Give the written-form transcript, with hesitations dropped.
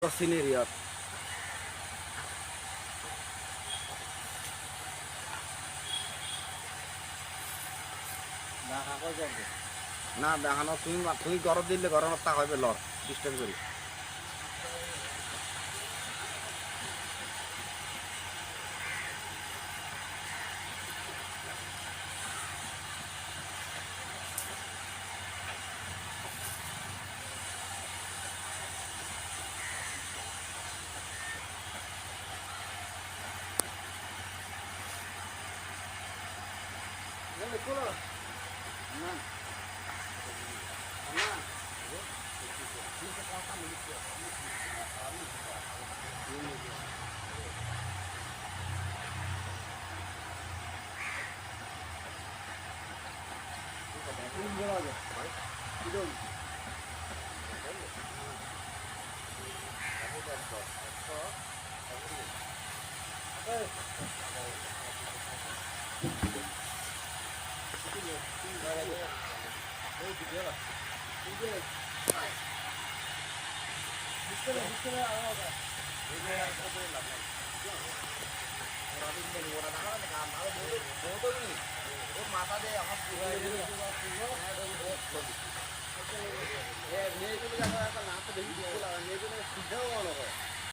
সিনেরিয়ত না দেখানো তুমি গরম দিলে গরম তা হবে লর ডিস্টার্ব করি মাথা দিয়ে আমার মেয়েগুলো না তো বেশি সিদ্ধাও ভালো হয়